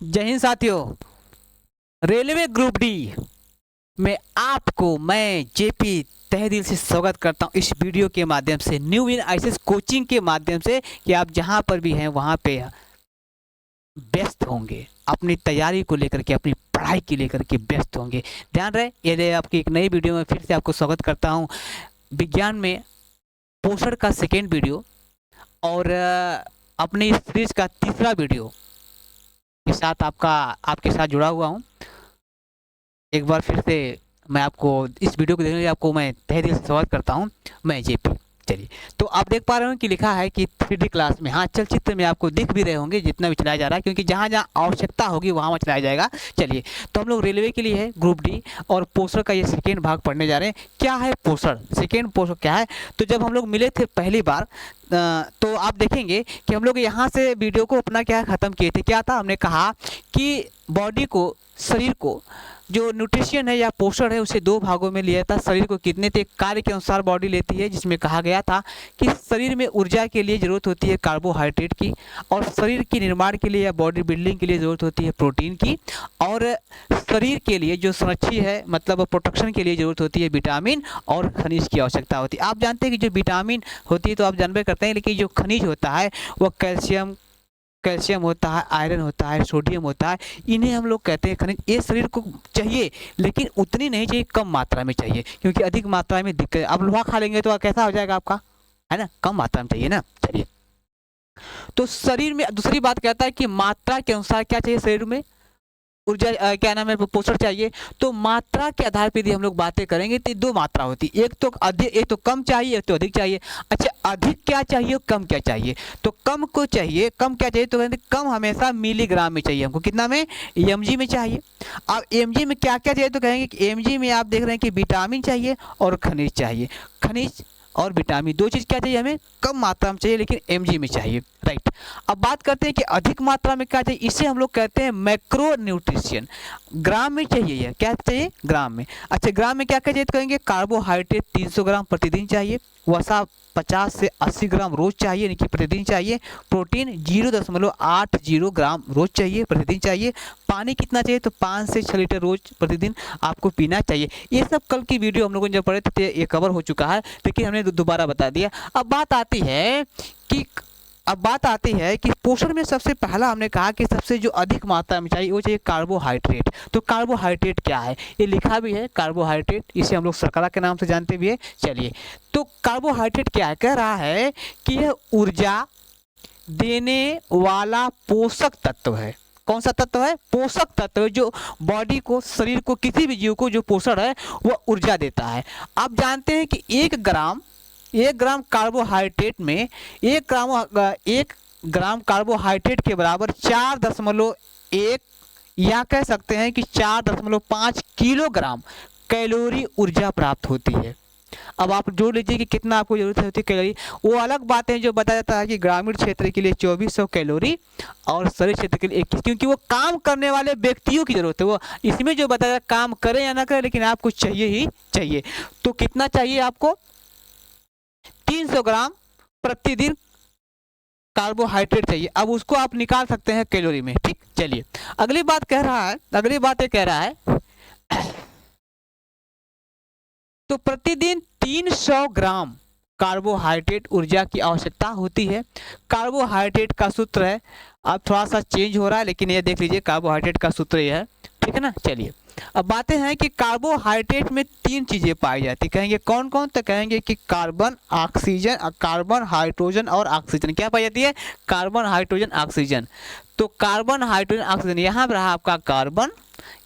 जय हिंद साथियों। Railway group D में आपको मैं जेपी तहे दिल से स्वागत करता हूं इस वीडियो के माध्यम से, न्यू इन आईसीएस कोचिंग के माध्यम से कि आप जहां पर भी हैं वहां पे व्यस्त होंगे, अपनी तैयारी को लेकर के, अपनी पढ़ाई के लेकर के व्यस्त होंगे। ध्यान रहे, ये आपकी एक नई वीडियो में फिर से आपको स्वागत करता हूं। विज्ञान में पोषण का सेकेंड वीडियो और अपनी इस सीरीज का तीसरा वीडियो के साथ आपके साथ जुड़ा हुआ हूँ। एक बार फिर से मैं आपको इस वीडियो को देखने के लिए आपको मैं तहे दिल से स्वागत करता हूँ। मैं जेपी। चलिए, तो आप देख पा रहे हो कि लिखा है कि 3D क्लास में, हाँ चलचित्र में आपको दिख भी रहे होंगे जितना भी चलाया जा रहा है, क्योंकि जहाँ जहाँ आवश्यकता होगी वहाँ चलाया जाएगा। चलिए, तो हम लोग रेलवे के लिए है ग्रुप डी और पोषण का ये सेकेंड भाग पढ़ने जा रहे हैं। क्या है पोषण, सेकेंड पोषण क्या है? तो जब हम लोग मिले थे पहली बार तो आप देखेंगे कि हम लोग यहाँ से वीडियो को अपना क्या ख़त्म किए थे। क्या था, हमने कहा कि बॉडी को, शरीर को जो न्यूट्रिशन है या पोषण है उसे दो भागों में लिया था। शरीर को कितने कार्य के अनुसार बॉडी लेती है, जिसमें कहा गया था कि शरीर में ऊर्जा के लिए ज़रूरत होती है कार्बोहाइड्रेट की, और शरीर के निर्माण के लिए या बॉडी बिल्डिंग के लिए ज़रूरत होती है प्रोटीन की, और शरीर के लिए जो संरक्षी है मतलब प्रोटेक्शन के लिए ज़रूरत होती है विटामिन और खनिज की आवश्यकता होती है। आप जानते हैं कि जो विटामिन होती है तो आप जानबे करते हैं, लेकिन जो खनिज होता है वह कैल्शियम होता है, आयरन होता है, सोडियम होता है। इन्हें हम लोग कहते हैं खनिज। ये शरीर को चाहिए लेकिन उतनी नहीं चाहिए, कम मात्रा में चाहिए, क्योंकि अधिक मात्रा में दिक्कत है। अब लोहा खा लेंगे तो कैसा हो जाएगा आपका, है ना? कम मात्रा में चाहिए ना। चलिए, तो शरीर में दूसरी बात कहता है कि मात्रा के अनुसार क्या चाहिए शरीर में, ऊर्जा क्या नाम है, पोषण चाहिए। तो मात्रा के आधार पर यदि हम लोग बातें करेंगे तो दो मात्रा होती है, एक तो अधिक, एक तो कम चाहिए, एक तो अधिक चाहिए। अच्छा, अधिक क्या चाहिए, कम क्या चाहिए? तो कम को चाहिए, कम क्या चाहिए तो कहते कम हमेशा मिलीग्राम में चाहिए हमको। कितना में? एमजी में चाहिए। अब एमजी में क्या क्या चाहिए तो कहेंगे कि एमजी में आप देख रहे हैं कि विटामिन चाहिए और खनिज चाहिए। खनिज और विटामिन दो चीज़ क्या चाहिए हमें, कम मात्रा में चाहिए लेकिन एमजी में चाहिए। राइट। अब बात करते हैं कि अधिक मात्रा में क्या चाहिए, इसे हम लोग कहते हैं मैक्रो न्यूट्रिशन। ग्राम में चाहिए, यह क्या चाहिए, ग्राम में। अच्छा, ग्राम में क्या क्या चाहिए तो कहेंगे कार्बोहाइड्रेट 300 ग्राम प्रतिदिन चाहिए, वसा 50 से 80 ग्राम रोज चाहिए, यानी कि प्रतिदिन चाहिए। प्रोटीन 0.80 ग्राम रोज चाहिए, प्रतिदिन चाहिए। पानी कितना चाहिए तो 5 से 6 लीटर रोज प्रतिदिन आपको पीना चाहिए। ये सब कल की वीडियो हम लोगों ने जब पढ़े थे ये कवर हो चुका है, लेकिन हमने दोबारा बता दिया। अब बात आती है कि पोषण में सबसे पहला हमने कहा कि सबसे जो अधिक मात्रा में चाहिए वो चाहिए कार्बोहाइड्रेट। तो कार्बोहाइड्रेट क्या है, ये लिखा भी है कार्बोहाइड्रेट, इसे हम लोग शर्करा के नाम से जानते भी है। चलिए, तो कार्बोहाइड्रेट क्या है, कह रहा है कि यह ऊर्जा देने वाला पोषक तत्व है। कौन सा तत्व है? पोषक तत्व, जो बॉडी को, शरीर को, किसी भी जीव को जो पोषण है वह ऊर्जा देता है। आप जानते हैं कि 1 ग्राम कार्बोहाइड्रेट में 1 ग्राम कार्बोहाइड्रेट के बराबर 4.1 या कह सकते हैं कि 4.5 किलोग्राम कैलोरी ऊर्जा प्राप्त होती है। अब आप जोड़ लीजिए कि कितना आपको जरूरत होती है कैलोरी। वो अलग बात है जो बताया जाता है कि ग्रामीण क्षेत्र के लिए 2400 कैलोरी और शहरी क्षेत्र के लिए 21, क्योंकि वो काम करने वाले व्यक्तियों की जरूरत है। वो इसमें जो बताया काम करे या ना करे लेकिन आपको चाहिए ही चाहिए। तो कितना चाहिए आपको? 300 ग्राम प्रतिदिन कार्बोहाइड्रेट चाहिए। अब उसको आप निकाल सकते हैं कैलोरी में। ठीक, चलिए, अगली बात ये कह रहा है तो प्रतिदिन 300 ग्राम कार्बोहाइड्रेट ऊर्जा की आवश्यकता होती है। कार्बोहाइड्रेट का सूत्र है, अब थोड़ा सा चेंज हो रहा है लेकिन ये देख लीजिए कार्बोहाइड्रेट का सूत्र यह है। ठीक है ना। चलिए, अब बातें हैं कि कार्बोहाइड्रेट में 3 चीजें पाई जाती, कहेंगे कौन कौन, तो कहेंगे कि कार्बन, ऑक्सीजन, कार्बन, हाइड्रोजन और ऑक्सीजन। क्या पाई जाती है? Carbon, hydrogen, oxygen. तो कार्बन, हाइड्रोजन, ऑक्सीजन, यहाँ पर रहा आपका कार्बन,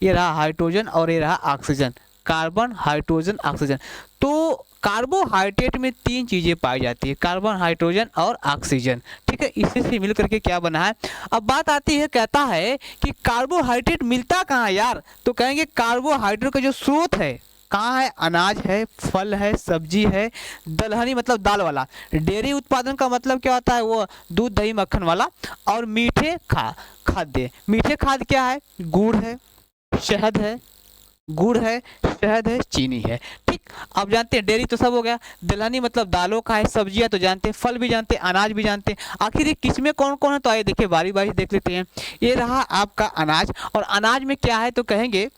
ये रहा हाइड्रोजन और ये रहा ऑक्सीजन। Carbon, hydrogen, oxygen. तो कार्बोहाइड्रेट में 3 चीजें पाई जाती है, कार्बन, हाइड्रोजन और ऑक्सीजन। ठीक है, इसी से मिल करके क्या बना है। अब बात आती है, कहता है कि कार्बोहाइड्रेट मिलता कहाँ है यार, तो कहेंगे कार्बोहाइड्रेट का जो स्रोत है कहाँ है? अनाज है, फल है, सब्जी है, दलहनी मतलब दाल वाला, डेयरी उत्पादन का मतलब क्या होता है, वो दूध दही मक्खन वाला, और मीठे खाद्य। मीठे खाद्य क्या है? गुड़ है, शहद है, गुड़ है, शहद है, चीनी है। ठीक, अब जानते हैं डेयरी तो सब हो गया, दलहनी मतलब दालों का है, सब्जियां तो जानते हैं, फल भी जानते हैं, अनाज भी जानते हैं। आखिर ये किसमें कौन कौन है, तो आइए देखिए बारी बारी देख लेते हैं। ये रहा आपका अनाज, और अनाज में क्या है तो कहेंगे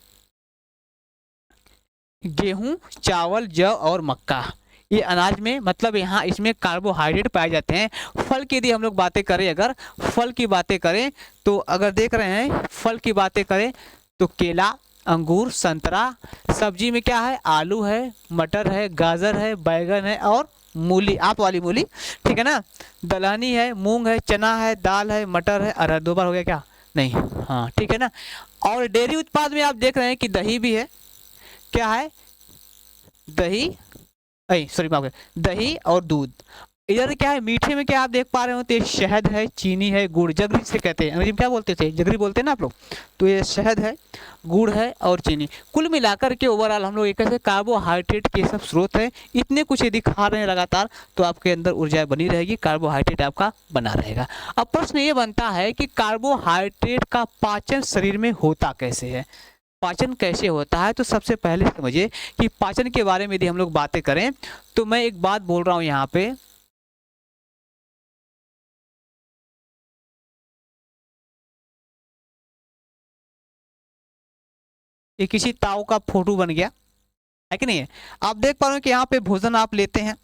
गेहूं, चावल, जौ और मक्का। ये अनाज में मतलब यहाँ इसमें कार्बोहाइड्रेट पाए जाते हैं। फल की यदि हम लोग बातें करें, अगर फल की बातें करें तो अगर देख रहे हैं फल की बातें करें तो केला, अंगूर, संतरा। सब्जी में क्या है, आलू है, मटर है, गाजर है, बैगन है और मूली, आप वाली मूली, ठीक है ना। दलहनी है, मूंग है, चना है, दाल है, मटर है, अरहर। दो बार हो गया क्या, नहीं, हाँ ठीक है ना। और डेयरी उत्पाद में आप देख रहे हैं कि दही भी है, क्या है, दही, सॉरी माफ करें, दही और दूध। इधर क्या है, मीठे में क्या आप देख पा रहे हो, तो ये शहद है, चीनी है, गुड़, जगरी से कहते हैं, अंग्रेजी में क्या बोलते थे, जगरी बोलते हैं ना आप लोग। तो ये शहद है, गुड़ है और चीनी। कुल मिलाकर के ओवरऑल हम लोग एक ऐसे कार्बोहाइड्रेट के सब स्रोत हैं। इतने कुछ यदि खा रहे हैं लगातार तो आपके अंदर ऊर्जा बनी रहेगी, कार्बोहाइड्रेट आपका बना रहेगा। अब प्रश्न ये बनता है कि कार्बोहाइड्रेट का पाचन शरीर में होता कैसे है, पाचन कैसे होता है। तो सबसे पहले समझिए कि पाचन के बारे में यदि हम लोग बातें करें तो मैं एक बात बोल रहा हूं यहाँ पे, ये किसी ताऊ का फोटो बन गया है कि नहीं है। आप देख पा रहे हो कि यहाँ पे भोजन आप लेते हैं,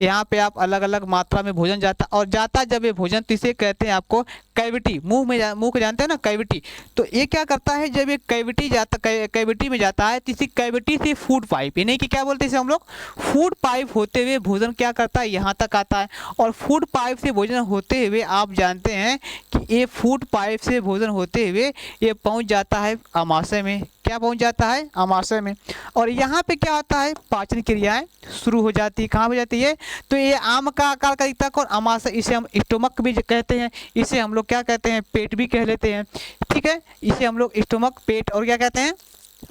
यहाँ पे आप अलग अलग मात्रा में भोजन जाता, और जाता जब ये भोजन तो इसे कहते हैं आपको कैविटी, मुंह को जानते हैं ना कैविटी। तो ये क्या करता है, जब ये कैविटी जाता, कैविटी में जाता है तो इसी कैविटी से फूड पाइप, यानी कि क्या बोलते हैं इसे हम लोग, फूड पाइप होते हुए भोजन क्या करता है, यहाँ तक आता है। और फूड पाइप से भोजन होते हुए आप जानते हैं कि ये फूड पाइप से भोजन होते हुए ये पहुँच जाता है आमाशय में। क्या पहुंच जाता है, आमाशय में। और यहाँ पे क्या होता है, पाचन क्रियाएं शुरू हो जाती है। कहाँ हो जाती है, तो ये आम का आकार का दिखता है, और आमाशय, इसे हम स्टोमक भी कहते हैं, इसे हम लोग क्या कहते हैं, पेट भी कह लेते हैं। ठीक है, इसे हम लोग स्टोमक, पेट और क्या कहते हैं,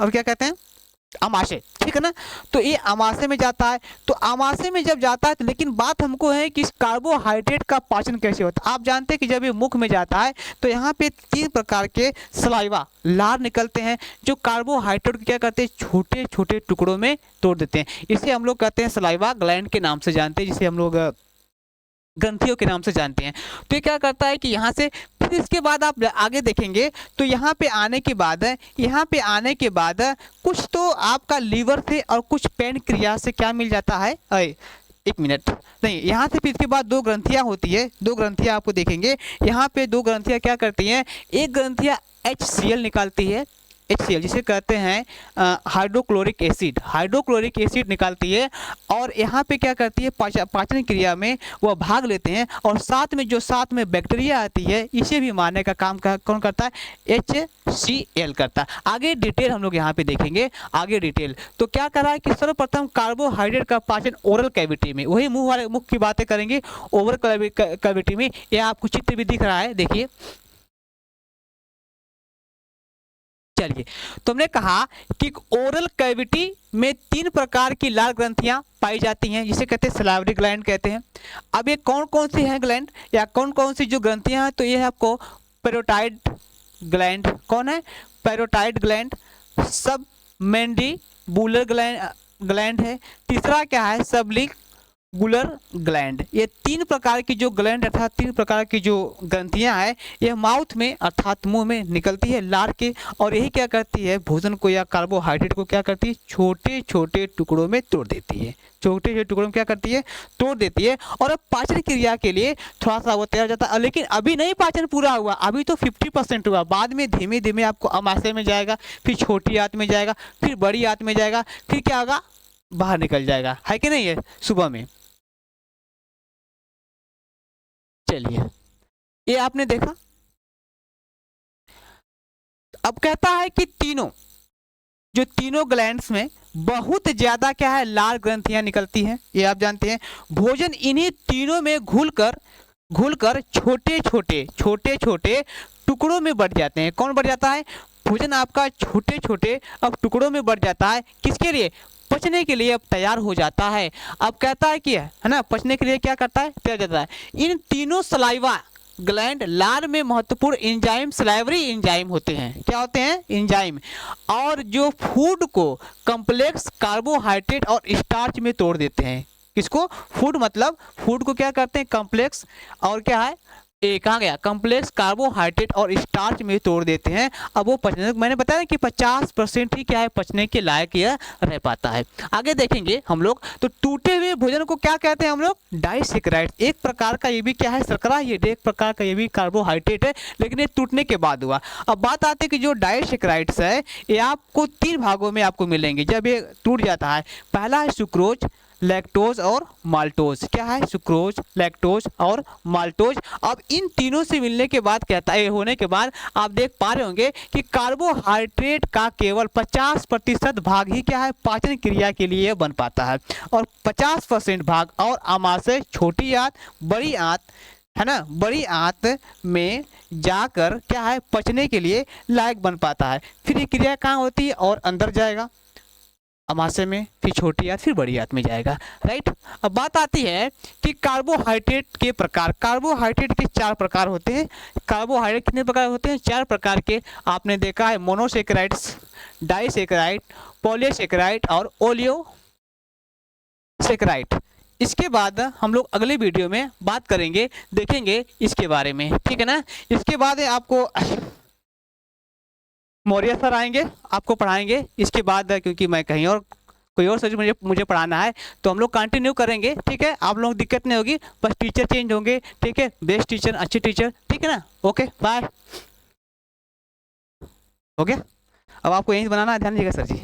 और क्या कहते हैं, आमाशय। ठीक है ना। तो ये आमाशय में जाता है। तो आमाशय में जब जाता है तो लेकिन बात हमको है कि इस कार्बोहाइड्रेट का पाचन कैसे होता है। आप जानते हैं कि जब ये मुख में जाता है तो यहाँ पे 3 प्रकार के सलाइवा, लार निकलते हैं, जो कार्बोहाइड्रेट को क्या करते हैं, छोटे छोटे टुकड़ों में तोड़ देते हैं। इसे हम लोग कहते हैं सलाइवा ग्लैंड के नाम से जानते हैं, जिसे हम लोग ग्रंथियों के नाम से जानते हैं। तो ये क्या करता है कि यहाँ से फिर इसके बाद आप आगे देखेंगे तो यहाँ पे आने के बाद, यहाँ पे आने के बाद कुछ तो आपका लीवर से और कुछ पैनक्रियास से क्या मिल जाता है, एक मिनट, नहीं, यहाँ से फिर इसके बाद 2 ग्रंथियाँ होती है, 2 ग्रंथियाँ आपको देखेंगे। यहाँ पे 2 ग्रंथियाँ क्या करती हैं, एक ग्रंथियाँ HCl निकालती है, HCl जिसे कहते हैं हाइड्रोक्लोरिक एसिड, हाइड्रोक्लोरिक एसिड निकालती है। और यहाँ पे क्या करती है, पाचन क्रिया में वह भाग लेते हैं। और साथ में जो साथ में बैक्टीरिया आती है, इसे भी मारने का काम कौन करता है, HCl करता है। आगे डिटेल हम लोग यहाँ पे देखेंगे, आगे डिटेल। तो क्या कर रहा है कि सर्वप्रथम कार्बोहाइड्रेट का पाचन ओरल कैविटी में, वही मुंह की बातें करेंगे, ओरल कैविटी में। यह आपको चित्र भी दिख रहा है, देखिए। चलिए, तुमने कहा कि ओरल कैविटी में 3 प्रकार की लाल ग्रंथियां पाई जाती हैं, जिसे कहते हैं सलाइवरी ग्लैंड कहते हैं। अब ये कौन कौन सी हैं ग्लैंड, या कौन कौन सी जो ग्रंथियां हैं, तो ये है आपको पैरोटाइड ग्लैंड, कौन है, पैरोटाइड ग्लैंड, सब मैंडिबुलर ग्लैंड है। तीसरा क्या है, सबलिंगुलर ग्लैंड। ये 3 प्रकार की जो ग्लैंड अर्थात 3 प्रकार की जो ग्रंथियां हैं, यह माउथ में अर्थात मुंह में निकलती है, लार के। और यही क्या करती है, भोजन को या कार्बोहाइड्रेट को क्या करती है, छोटे छोटे टुकड़ों में तोड़ देती है, छोटे छोटे टुकड़ों में क्या करती है, तोड़ देती है। और अब पाचन क्रिया के लिए थोड़ा सा वो तैयार जाता है, लेकिन अभी नहीं पाचन पूरा हुआ, अभी तो 50% हुआ। बाद में धीमे धीमे आपको आमाशय में जाएगा, फिर छोटी आंत में जाएगा, फिर बड़ी आंत में जाएगा, फिर क्या होगा, बाहर निकल जाएगा, है कि नहीं है, सुबह में। चलिए, ये आपने देखा। अब कहता है कि तीनों ग्लैंड्स में बहुत ज्यादा क्या है, लाल ग्रंथियां निकलती हैं, ये आप जानते हैं। भोजन इन्हीं तीनों में घुलकर छोटे छोटे टुकड़ों में बढ़ जाते हैं। कौन बढ़ जाता है, भोजन आपका छोटे छोटे अब टुकड़ों में बढ़ जाता है, किसके लिए, पचने के लिए अब तैयार हो जाता है। अब कहता है कि है ना, पचने के लिए क्या करता है, तैयार जाता है। इन तीनों सलाइवा ग्लैंड लार में महत्वपूर्ण एंजाइम सलाइवरी एंजाइम होते हैं। क्या होते हैं? एंजाइम। और जो फूड को कॉम्प्लेक्स कार्बोहाइड्रेट और स्टार्च में तोड़ देते हैं। किसको? फूड, मतलब फूड को क्या करते हैं? कॉम्प्लेक्स और क्या है, कहाँ गया, कॉम्प्लेक्स कार्बोहाइड्रेट और स्टार्च में तोड़ देते हैं। अब वो पचने, मैंने बताया कि 50% ही क्या है, पचने के लायक यह रह पाता है। आगे देखेंगे हम लोग, तो टूटे हुए भोजन को क्या कहते हैं हम लोग? डाइसेकेराइड। एक प्रकार का ये भी क्या है? शर्करा। ये एक प्रकार का ये भी कार्बोहाइड्रेट है, लेकिन ये टूटने के बाद हुआ। अब बात आती है कि जो डाइसेकेराइड्स है ये आपको 3 भागों में आपको मिलेंगे जब ये टूट जाता है। पहला है सुक्रोज, लैक्टोज और माल्टोज। क्या है? सुक्रोज, लैक्टोज और माल्टोज। अब इन तीनों से मिलने के बाद कहता है, होने के बाद आप देख पा रहे होंगे कि कार्बोहाइड्रेट का केवल 50% भाग ही क्या है, पाचन क्रिया के लिए बन पाता है, और 50% भाग और आमाशय, छोटी आंत, बड़ी आंत है ना, बड़ी आंत में जाकर क्या है, पचने के लिए लायक बन पाता है। फिर ये क्रिया कहाँ होती है? और अंदर जाएगा अमाशय में, फिर छोटी आंत, फिर बड़ी आंत में जाएगा। राइट। अब बात आती है कि कार्बोहाइड्रेट के प्रकार। कार्बोहाइड्रेट के 4 प्रकार होते हैं। कार्बोहाइड्रेट कितने प्रकार होते हैं? 4 प्रकार के। आपने देखा है मोनोसेकेराइड्स, डाइसेकेराइड, पॉलीसेकेराइड और ओलियोसेकेराइड। इसके बाद हम लोग अगले वीडियो में बात करेंगे, देखेंगे इसके बारे में, ठीक है ना। इसके बाद आपको मौर्य सर आएंगे, आपको पढ़ाएंगे। इसके बाद क्योंकि मैं कहीं और कोई और सर मुझे पढ़ाना है, तो हम लोग कंटिन्यू करेंगे, ठीक है। आप लोग दिक्कत नहीं होगी, बस टीचर चेंज होंगे, ठीक है। बेस्ट टीचर, अच्छे टीचर, ठीक है ना। Okay bye. हो गया। अब आपको यहीं बनाना है, ध्यान दीजिएगा सर जी।